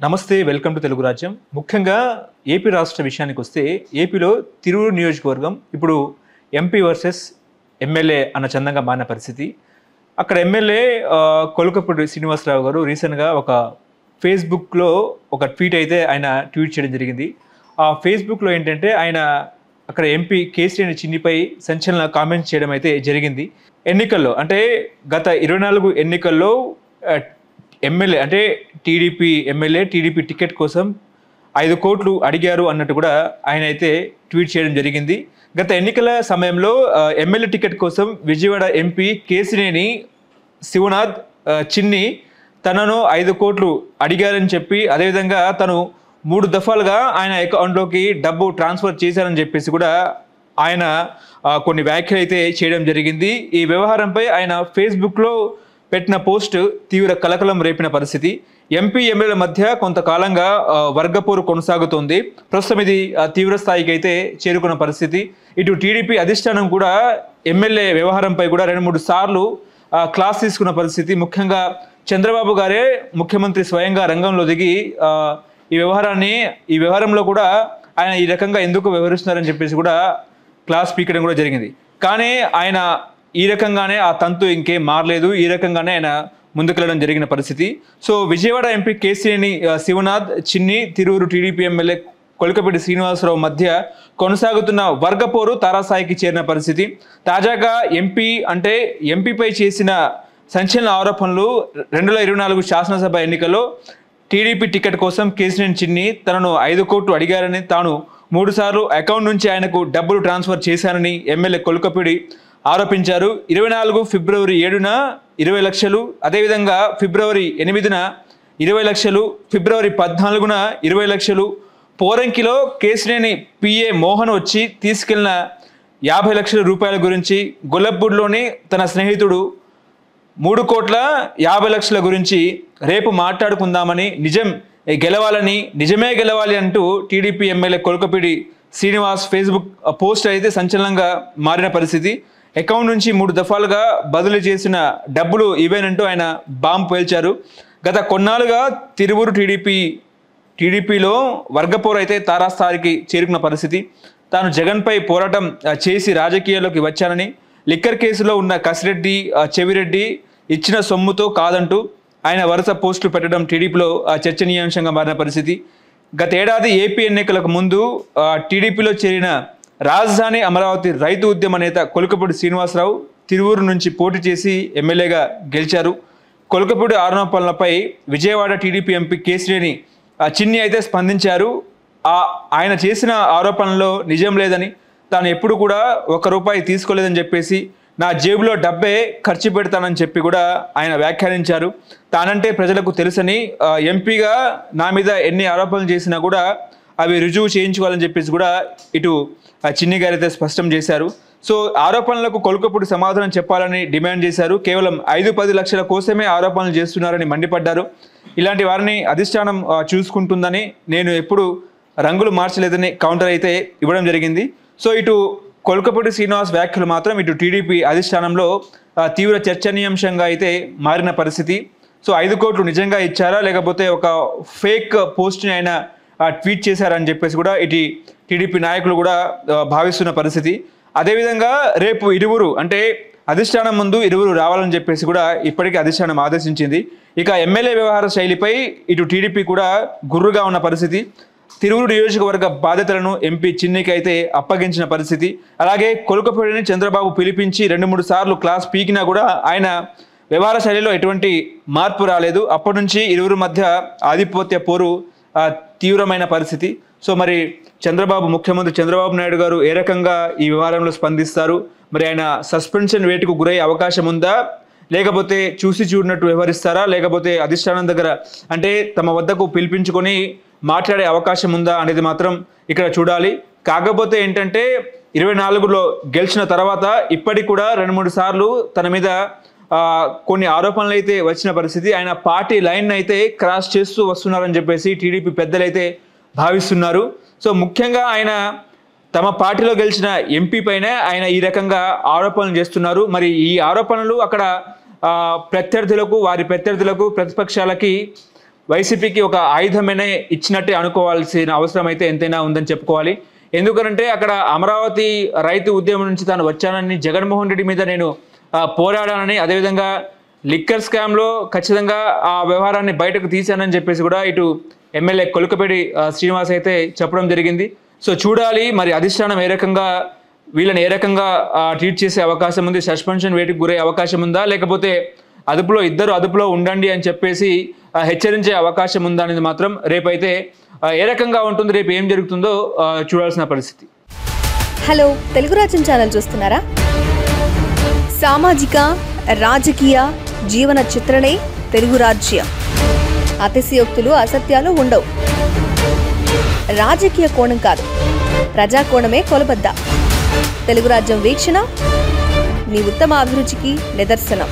నమస్తే welcome to Telugu రాజ్యం. ముఖ్యంగా ఏపీ రాష్ట్ర విషయానికి వస్తే ఏపీలో తిరువూరు నియోజకవర్గం ఇప్పుడు ఎంపీ వర్సెస్ ఎమ్మెల్యే అన్న చందంగా మారిన పరిస్థితి. అక్కడ ఎమ్మెల్యే కొలకపూడి శ్రీనివాసరావు గారు రీసెంట్గా ఒక ఫేస్బుక్లో ఒక ట్వీట్ అయితే ఆయన ట్వీట్ చేయడం జరిగింది. ఆ ఫేస్బుక్లో ఏంటంటే ఆయన అక్కడ ఎంపీ కేసీఆర్ చిన్నిపై సంచలన కామెంట్స్ చేయడం అయితే జరిగింది. ఎన్నికల్లో అంటే గత 24 ఎన్నికల్లో ఎమ్మెల్యే అంటే టీడీపీ ఎమ్మెల్యే టీడీపీ టికెట్ కోసం 5 కోట్లు అడిగారు అన్నట్టు కూడా ఆయన అయితే ట్వీట్ చేయడం జరిగింది. గత ఎన్నికల సమయంలో ఎమ్మెల్యే టికెట్ కోసం విజయవాడ ఎంపీ కేసినేని శివనాథ్ చిన్ని తనను 5 కోట్లు అడిగారని చెప్పి, అదేవిధంగా తను 3 దఫాలుగా ఆయన అకౌంట్లోకి డబ్బు ట్రాన్స్ఫర్ చేశారని చెప్పేసి కూడా ఆయన కొన్ని వ్యాఖ్యలు అయితే చేయడం జరిగింది. ఈ వ్యవహారంపై ఆయన ఫేస్బుక్లో పెట్టిన పోస్ట్ తీవ్ర కలకలం రేపిన పరిస్థితి. ఎంపీ ఎమ్మెల్యేల మధ్య కొంతకాలంగా వర్గపోరు కొనసాగుతోంది. ప్రస్తుతం ఇది తీవ్ర స్థాయికి అయితే చేరుకున్న పరిస్థితి. ఇటు టీడీపీ అధిష్టానం కూడా ఎమ్మెల్యే వ్యవహారంపై కూడా 2-3 సార్లు క్లాస్ తీసుకున్న పరిస్థితి. ముఖ్యంగా చంద్రబాబు గారే ముఖ్యమంత్రి స్వయంగా రంగంలో దిగి ఈ వ్యవహారంలో కూడా ఆయన ఈ రకంగా ఎందుకు వ్యవహరిస్తున్నారని చెప్పేసి కూడా క్లాస్ పీకడం కూడా జరిగింది. కానీ ఆయన ఈ రకంగానే ఆ తంతు ఇంకేం మారలేదు. ఈ రకంగానే ఆయన ముందుకెళ్ళడం జరిగిన పరిస్థితి. సో విజయవాడ ఎంపీ కేసీఆర్ శివనాథ్ చిన్ని, తిరువురు టీడీపీ ఎమ్మెల్యే కొలకపూడి శ్రీనివాసరావు మధ్య కొనసాగుతున్న వర్గపోరు తారాస్థాయికి చేరిన పరిస్థితి. తాజాగా ఎంపీపై చేసిన సంచలన ఆరోపణలు 2024 శాసనసభ ఎన్నికల్లో టీడీపీ టికెట్ కోసం కేసీఆర్ చిన్ని తనను 5 కోట్లు అడిగారని, తాను 3 సార్లు అకౌంట్ నుంచి ఆయనకు డబ్బులు ట్రాన్స్ఫర్ చేశానని ఎమ్మెల్యే కొలకపూడి ఆరోపించారు. 24 ఫిబ్రవరి 7న 20 లక్షలు, అదేవిధంగా ఫిబ్రవరి 8న 20 లక్షలు, ఫిబ్రవరి 14న 20 లక్షలు, పోరంకిలో కేసినేని పిఏ మోహన్ వచ్చి తీసుకెళ్లిన 50 లక్షల రూపాయల గురించి, గొల్లపూడిలోని తన స్నేహితుడు 3 కోట్ల 50 లక్షల గురించి రేపు మాట్లాడుకుందామని, నిజమే గెలవాలి అంటూ TDP MLA Kolakapudi Srinivas Facebook post అయితే సంచలనంగా మారిన పరిస్థితి. అకౌంట్ నుంచి 3 దఫాలుగా బదిలీ చేసిన డబ్బులు ఇవేనంటూ ఆయన బాంబు పేల్చారు. గత కొన్నాళ్ళుగా తిరువూరు టీడీపీలో వర్గపోరు అయితే తారాస్థాయికి చేరుకున్న పరిస్థితి. తాను జగన్పై పోరాటం చేసి రాజకీయాల్లోకి వచ్చానని, లిక్కర్ కేసులో ఉన్న కసిరెడ్డి చెవిరెడ్డి ఇచ్చిన సొమ్ముతో కాదంటూ ఆయన వరుస పోస్టులు పెట్టడం టీడీపీలో చర్చనీయాంశంగా మారిన పరిస్థితి. గత ఏడాది ఏపీ ఎన్నికలకు ముందు టీడీపీలో చేరిన రాజధాని అమరావతి రైతు ఉద్యమ నేత కొలకపూడి శ్రీనివాసరావు తిరువూరు నుంచి పోటీ చేసి ఎమ్మెల్యేగా గెలిచారు. కొలకపూడి ఆరోపణలపై విజయవాడ టీడీపీ ఎంపీ కేసినేని చిన్ని అయితే స్పందించారు. ఆయన చేసిన ఆరోపణలో నిజం లేదని, తాను ఎప్పుడు కూడా 1 రూపాయి తీసుకోలేదని చెప్పేసి, నా జేబులో డబ్బే ఖర్చు పెడతానని చెప్పి కూడా ఆయన వ్యాఖ్యానించారు. తానంటే ప్రజలకు తెలుసని, ఎంపీగా నా మీద ఎన్ని ఆరోపణలు చేసినా కూడా అవి రుజువు చేయించుకోవాలని చెప్పేసి కూడా ఇటు చిన్ని గారు అయితే స్పష్టం చేశారు. సో ఆరోపణలకు కొలకపూడి సమాధానం చెప్పాలని డిమాండ్ చేశారు. కేవలం 5-10 లక్షల కోసమే ఆరోపణలు చేస్తున్నారని మండిపడ్డారు. ఇలాంటి వారిని అధిష్టానం చూసుకుంటుందని, నేను ఎప్పుడు రంగులు మార్చలేదని కౌంటర్ అయితే ఇవ్వడం జరిగింది. సో ఇటు కొలకపూడి శ్రీనివాస్ వ్యాఖ్యలు మాత్రం ఇటు టీడీపీ అధిష్టానంలో తీవ్ర చర్చనీయాంశంగా అయితే మారిన పరిస్థితి. సో 5 కోట్లు నిజంగా ఇచ్చారా, లేకపోతే ఒక ఫేక్ పోస్ట్ని ఆయన ట్వీట్ చేశారని చెప్పేసి కూడా ఇటు టీడీపీ నాయకులు కూడా భావిస్తున్న పరిస్థితి. అదేవిధంగా రేపు అధిష్టానం ముందు ఇరువురు రావాలని చెప్పేసి కూడా ఇప్పటికీ అధిష్టానం ఆదేశించింది. ఇక ఎమ్మెల్యే వ్యవహార శైలిపై ఇటు టీడీపీ కూడా గుర్రుగా ఉన్న పరిస్థితి. తిరువూరు నియోజకవర్గ బాధ్యతలను ఎంపీ చిన్నికి అయితే అప్పగించిన పరిస్థితి. అలాగే కొలకపూడిని చంద్రబాబు పిలిపించి 2-3 సార్లు క్లాస్ పీకినా కూడా ఆయన వ్యవహార శైలిలో ఎటువంటి మార్పు రాలేదు. అప్పటి నుంచి ఇరువురు మధ్య ఆధిపత్య పోరు తీవ్రమైన పరిస్థితి. సో మరి ముఖ్యమంత్రి చంద్రబాబు నాయుడు గారు ఏ రకంగా ఈ వ్యవహారంలో స్పందిస్తారు? మరి ఆయన సస్పెన్షన్ వేటుకు గురయ్యే అవకాశం ఉందా, లేకపోతే చూసి చూడనట్టు వ్యవహరిస్తారా, లేకపోతే అధిష్టానం దగ్గర తమ వద్దకు పిలిపించుకొని మాట్లాడే అవకాశం ఉందా అనేది మాత్రం ఇక్కడ చూడాలి. కాకపోతే 24లో గెలిచిన తర్వాత ఇప్పటికి కూడా 2-3 సార్లు తన మీద కొన్ని ఆరోపణలు అయితే వచ్చిన పరిస్థితి. ఆయన పార్టీ లైన్ అయితే క్రాస్ చేస్తూ వస్తున్నారని చెప్పేసి టీడీపీ పెద్దలు అయితే భావిస్తున్నారు. సో ముఖ్యంగా ఆయన తమ పార్టీలో గెలిచిన ఎంపీ పైనే ఆయన ఈ రకంగా ఆరోపణలు చేస్తున్నారు. మరి ఈ ఆరోపణలు అక్కడ వారి ప్రత్యర్థులకు ప్రతిపక్షాలకి వైసీపీకి ఒక ఆయుధమనే ఇచ్చినట్టే అనుకోవాల్సిన అవసరం అయితే ఎంతైనా ఉందని చెప్పుకోవాలి. ఎందుకంటే అక్కడ అమరావతి రైతు ఉద్యమం నుంచి తాను వచ్చానని, జగన్మోహన్ రెడ్డి మీద నేను పోరాడానని, అదేవిధంగా లిక్కర్ స్కామ్లో ఖచ్చితంగా ఆ వ్యవహారాన్ని బయటకు తీశానని చెప్పేసి కూడా ఇటు ఎమ్మెల్యే కొలుకపేడి శ్రీనివాస్ అయితే చెప్పడం జరిగింది. సో చూడాలి మరి అధిష్టానం వీళ్ళని ఏ రకంగా ట్రీట్ చేసే అవకాశం ఉంది, సస్పెన్షన్ వేటుకు గురయ్యే అవకాశం ఉందా, లేకపోతే ఇద్దరు అదుపులో ఉండండి అని చెప్పేసి హెచ్చరించే అవకాశం ఉందా అనేది మాత్రం రేపైతే ఏ రకంగా ఉంటుంది, రేపు ఏం జరుగుతుందో చూడాల్సిన పరిస్థితి. హలో, తెలుగు రాజ్యం ఛానల్ చూస్తున్నారా? సామాజిక రాజకీయ జీవన చిత్రణే తెలుగు రాజ్యం. అతిశయోక్తులు అసత్యాలు ఉండవు. రాజకీయ కోణం కాదు, ప్రజా కోణమే కొలబద్ద. తెలుగు రాజ్యం వీక్షణ నీ ఉత్తమ అభిరుచికి నిదర్శనం.